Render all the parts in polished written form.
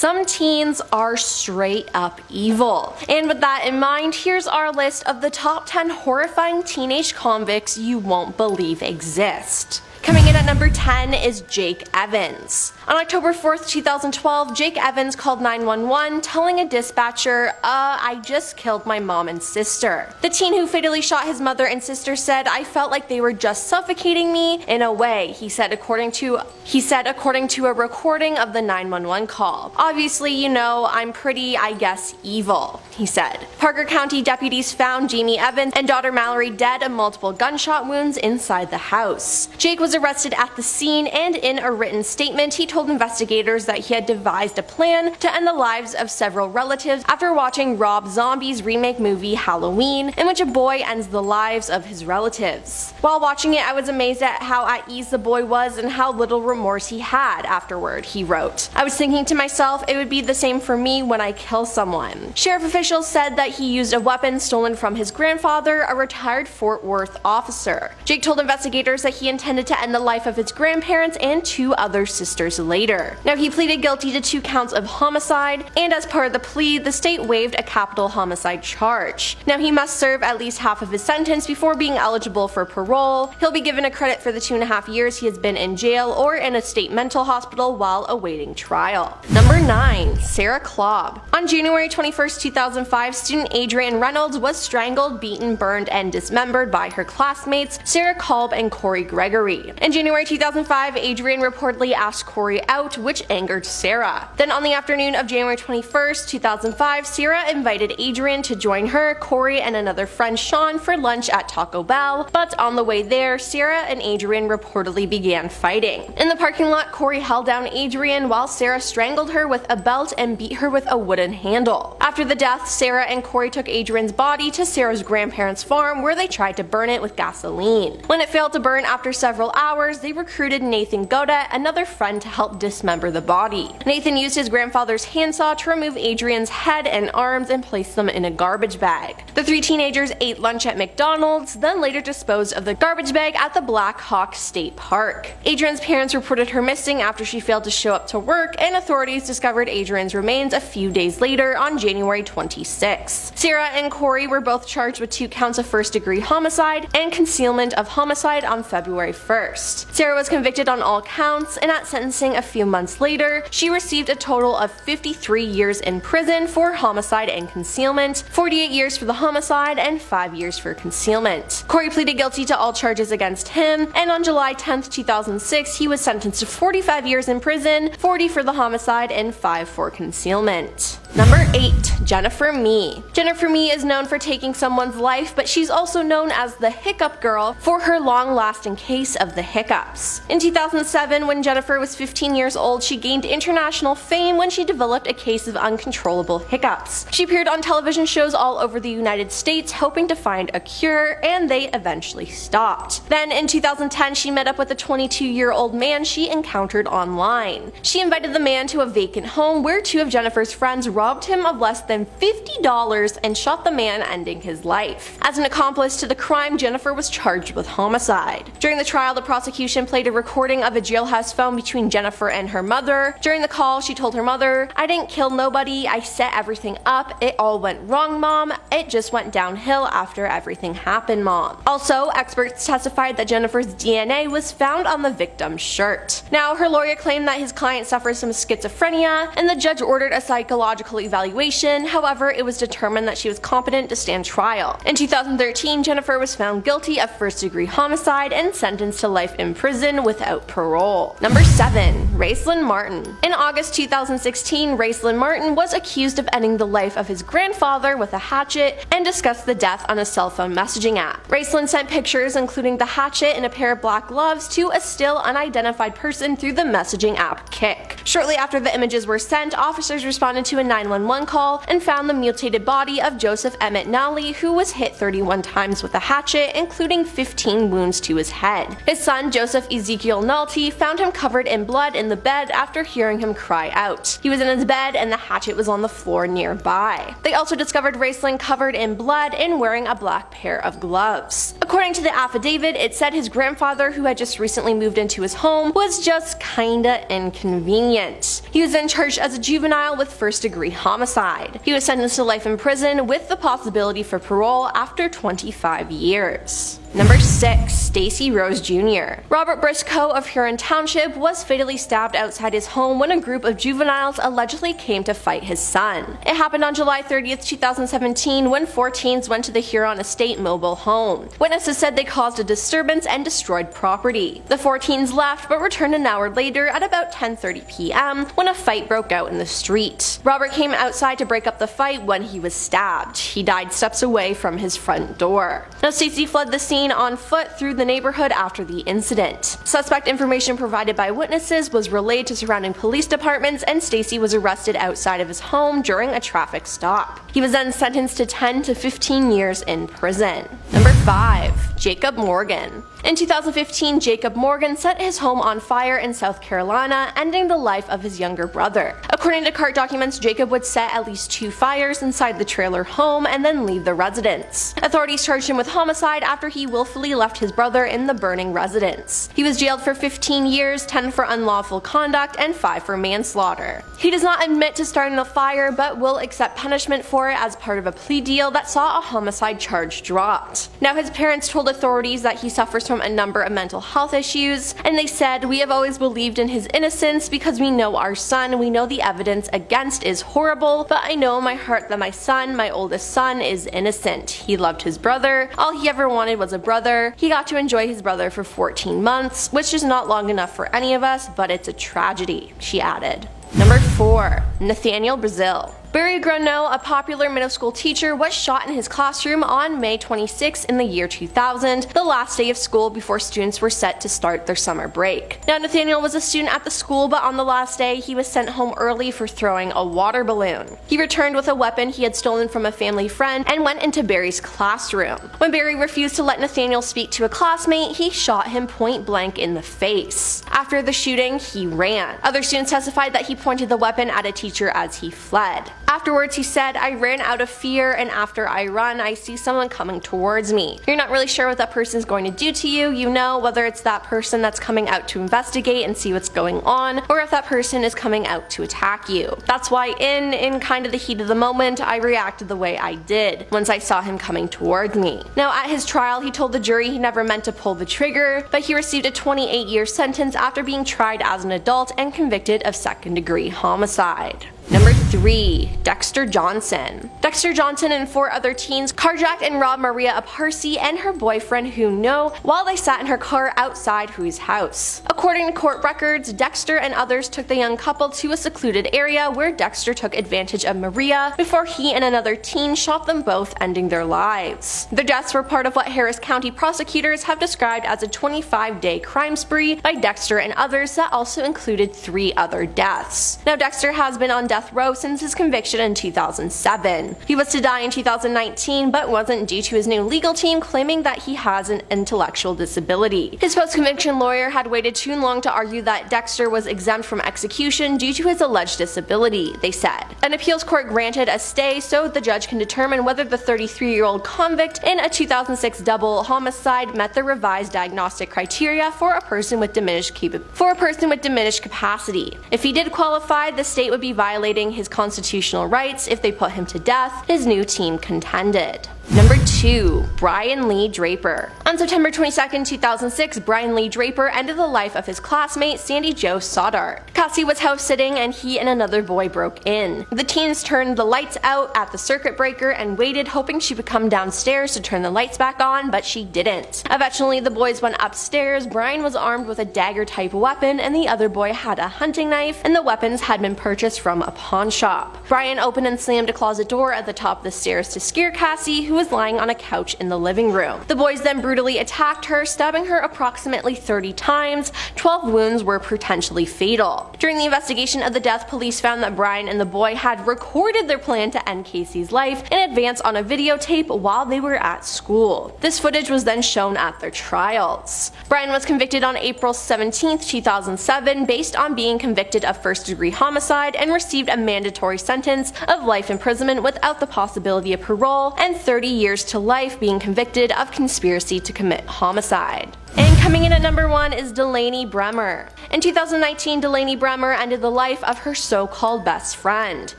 Some teens are straight up evil. And with that in mind, here's our list of the top 10 horrifying teenage convicts you won't believe exist. Coming in at number 10 is Jake Evans. On October 4th, 2012, Jake Evans called 911 telling a dispatcher, I just killed my mom and sister. The teen who fatally shot his mother and sister said, I felt like they were just suffocating me in a way, he said according to a recording of the 911 call. Obviously, you know, I'm pretty, I guess, evil, he said. Parker County deputies found Jamie Evans and daughter Mallory dead of multiple gunshot wounds inside the house. Jake was arrested at the scene, and in a written statement, he told investigators that he had devised a plan to end the lives of several relatives after watching Rob Zombie's remake movie Halloween, in which a boy ends the lives of his relatives. While watching it, I was amazed at how at ease the boy was and how little remorse he had afterward, he wrote. I was thinking to myself, it would be the same for me when I kill someone. Sheriff officials said that he used a weapon stolen from his grandfather, a retired Fort Worth officer. Jake told investigators that he intended to end the life of his grandparents and 2 other sisters later. Now, he pleaded guilty to 2 counts of homicide, and as part of the plea, the state waived a capital homicide charge. Now, he must serve at least half of his sentence before being eligible for parole. He'll be given a credit for the 2.5 years he has been in jail or in a state mental hospital while awaiting trial. Number 9. Sarah Klobb. On January 21st, 2005, student Adrienne Reynolds was strangled, beaten, burned, and dismembered by her classmates Sarah Kolb and Corey Gregory. In January 2005, Adrienne reportedly asked Corey out, which angered Sarah. Then on the afternoon of January 21st, 2005, Sarah invited Adrienne to join her, Corey, and another friend Sean for lunch at Taco Bell, but on the way there, Sarah and Adrienne reportedly began fighting. In the parking lot, Corey held down Adrienne while Sarah strangled her with a belt and beat her with a wooden handle. After the death, Sarah and Corey took Adrienne's body to Sarah's grandparents' farm where they tried to burn it with gasoline. When it failed to burn after several hours, they recruited Nathan Godet, another friend, to help dismember the body. Nathan used his grandfather's handsaw to remove Adrienne's head and arms and place them in a garbage bag. The 3 teenagers ate lunch at McDonald's, then later disposed of the garbage bag at the Black Hawk State Park. Adrienne's parents reported her missing after she failed to show up to work, and authorities discovered Adrienne's remains a few days later on January 26. Sarah and Corey were both charged with 2 counts of first-degree homicide and concealment of homicide on February 1st. Sarah was convicted on all counts, and at sentencing a few months later, she received a total of 53 years in prison for homicide and concealment, 48 years for the homicide, and 5 years for concealment. Corey pleaded guilty to all charges against him, and on July 10, 2006, he was sentenced to 45 years in prison, 40 for the homicide, and 5 for concealment. Number 8. Jennifer Mee. Jennifer Mee is known for taking someone's life, but she's also known as the Hiccup Girl for her long-lasting case of the hiccups. In 2007, when Jennifer was 15 years old, she gained international fame when she developed a case of uncontrollable hiccups. She appeared on television shows all over the United States hoping to find a cure, and they eventually stopped. Then in 2010, she met up with a 22-year-old man she encountered online. She invited the man to a vacant home where 2 of Jennifer's friends robbed him of less than $50 and shot the man, ending his life. As an accomplice to the crime, Jennifer was charged with homicide. During the trial, the prosecution played a recording of a jailhouse phone between Jennifer and her mother. During the call, she told her mother, "I didn't kill nobody, I set everything up, it all went wrong, Mom, it just went downhill after everything happened, Mom." Also, experts testified that Jennifer's DNA was found on the victim's shirt. Now, her lawyer claimed that his client suffers from schizophrenia, and the judge ordered a psychological evaluation. However, it was determined that she was competent to stand trial. In 2013, Jennifer was found guilty of first-degree homicide and sentenced to life in prison without parole. Number 7. Raceland Martin. In August 2016, Raceland Martin was accused of ending the life of his grandfather with a hatchet and discussed the death on a cell phone messaging app. Raceland sent pictures including the hatchet and a pair of black gloves to a still unidentified person through the messaging app Kik. Shortly after the images were sent, officers responded to a 911 911 call and found the mutilated body of Joseph Emmett Nally, who was hit 31 times with a hatchet, including 15 wounds to his head. His son, Joseph Ezekiel Nalty, found him covered in blood in the bed after hearing him cry out. He was in his bed and the hatchet was on the floor nearby. They also discovered Raceland covered in blood and wearing a black pair of gloves. According to the affidavit, it said his grandfather, who had just recently moved into his home, was just kinda inconvenient. He was then charged as a juvenile with first-degree homicide. He was sentenced to life in prison with the possibility for parole after 25 years. Number 6. Stacy Rose Jr. Robert Briscoe of Huron Township was fatally stabbed outside his home when a group of juveniles allegedly came to fight his son. It happened on July 30th, 2017 when 4 teens went to the Huron Estate mobile home. Witnesses said they caused a disturbance and destroyed property. The 4 teens left but returned an hour later at about 10:30 p.m. when a fight broke out in the street. Robert came outside to break up the fight when he was stabbed. He died steps away from his front door. Now Stacy fled the scene on foot through the neighborhood after the incident. Suspect information provided by witnesses was relayed to surrounding police departments and Stacy was arrested outside of his home during a traffic stop. He was then sentenced to 10 to 15 years in prison. Number 5. Jacob Morgan. In 2015, Jacob Morgan set his home on fire in South Carolina, ending the life of his younger brother. According to court documents, Jacob would set at least 2 fires inside the trailer home and then leave the residence. Authorities charged him with homicide after he willfully left his brother in the burning residence. He was jailed for 15 years, 10 for unlawful conduct, and 5 for manslaughter. He does not admit to starting the fire, but will accept punishment for it as part of a plea deal that saw a homicide charge dropped. Now his parents told authorities that he suffers from a number of mental health issues, and they said, "We have always believed in his innocence because we know our son, we know the evidence against is horrible, but I know in my heart that my son, my oldest son, is innocent. He loved his brother, all he ever wanted was a brother. He got to enjoy his brother for 14 months, which is not long enough for any of us, but it's a tragedy," she added. Number 4. Nathaniel Brazil. Barry Grunow, a popular middle school teacher, was shot in his classroom on May 26 in the year 2000, the last day of school before students were set to start their summer break. Now Nathaniel was a student at the school, but on the last day he was sent home early for throwing a water balloon. He returned with a weapon he had stolen from a family friend and went into Barry's classroom. When Barry refused to let Nathaniel speak to a classmate, he shot him point blank in the face. After the shooting, he ran. Other students testified that he pointed the weapon at a teacher as he fled. Afterwards, he said, "I ran out of fear, and after I run, I see someone coming towards me. You're not really sure what that person is going to do to you, you know, whether it's that person that's coming out to investigate and see what's going on, or if that person is coming out to attack you. That's why in kind of the heat of the moment, I reacted the way I did once I saw him coming towards me." Now at his trial, he told the jury he never meant to pull the trigger, but he received a 28-year sentence after being tried as an adult and convicted of second-degree homicide. Number 3. Dexter Johnson. Dexter Johnson and 4 other teens carjacked and robbed Maria Aparsi and her boyfriend Huno while they sat in her car outside Hu's house. According to court records, Dexter and others took the young couple to a secluded area where Dexter took advantage of Maria before he and another teen shot them both, ending their lives. Their deaths were part of what Harris County prosecutors have described as a 25-day crime spree by Dexter and others that also included 3 other deaths. Now Dexter has been on death row since his conviction in 2007. He was to die in 2019 but wasn't due to his new legal team claiming that he has an intellectual disability. His post-conviction lawyer had waited too long to argue that Dexter was exempt from execution due to his alleged disability, they said. An appeals court granted a stay so the judge can determine whether the 33-year-old convict in a 2006 double homicide met the revised diagnostic criteria for a person with diminished capacity. If he did qualify, the state would be violating his constitutional rights if they put him to death, his new team contended. Number 2. Brian Lee Draper. On September 22, 2006, Brian Lee Draper ended the life of his classmate Sandy Jo Soddart. Cassie was house sitting and he and another boy broke in. The teens turned the lights out at the circuit breaker and waited, hoping she would come downstairs to turn the lights back on, but she didn't. Eventually the boys went upstairs. Brian was armed with a dagger type weapon and the other boy had a hunting knife, and the weapons had been purchased from a pawn shop. Brian opened and slammed a closet door at the top of the stairs to scare Cassie, who who was lying on a couch in the living room. The boys then brutally attacked her, stabbing her approximately 30 times. 12 wounds were potentially fatal. During the investigation of the death, police found that Brian and the boy had recorded their plan to end Casey's life in advance on a videotape while they were at school. This footage was then shown at their trials. Brian was convicted on April 17, 2007, based on being convicted of first-degree homicide, and received a mandatory sentence of life imprisonment without the possibility of parole, and 30 years to life being convicted of conspiracy to commit homicide. And coming in at number 1 is Delaney Bremer. In 2019, Delaney Bremer ended the life of her so-called best friend.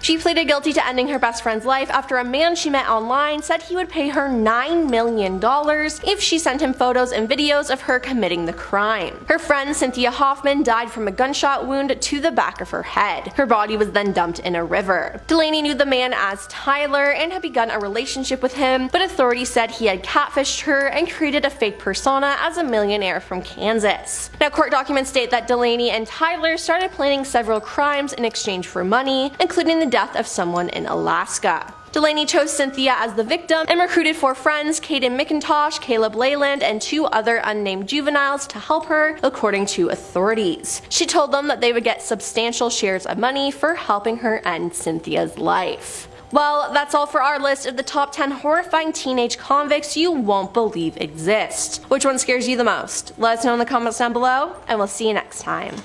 She pleaded guilty to ending her best friend's life after a man she met online said he would pay her $9 million if she sent him photos and videos of her committing the crime. Her friend Cynthia Hoffman died from a gunshot wound to the back of her head. Her body was then dumped in a river. Delaney knew the man as Tyler and had begun a relationship with him, but authorities said he had catfished her and created a fake persona as a millionaire from Kansas. Now, court documents state that Delaney and Tyler started planning several crimes in exchange for money, including the death of someone in Alaska. Delaney chose Cynthia as the victim and recruited 4 friends, Caden McIntosh, Caleb Leyland, and 2 other unnamed juveniles to help her, according to authorities. She told them that they would get substantial shares of money for helping her end Cynthia's life. Well, that's all for our list of the top 10 horrifying teenage convicts you won't believe exist. Which one scares you the most? Let us know in the comments down below, and we'll see you next time.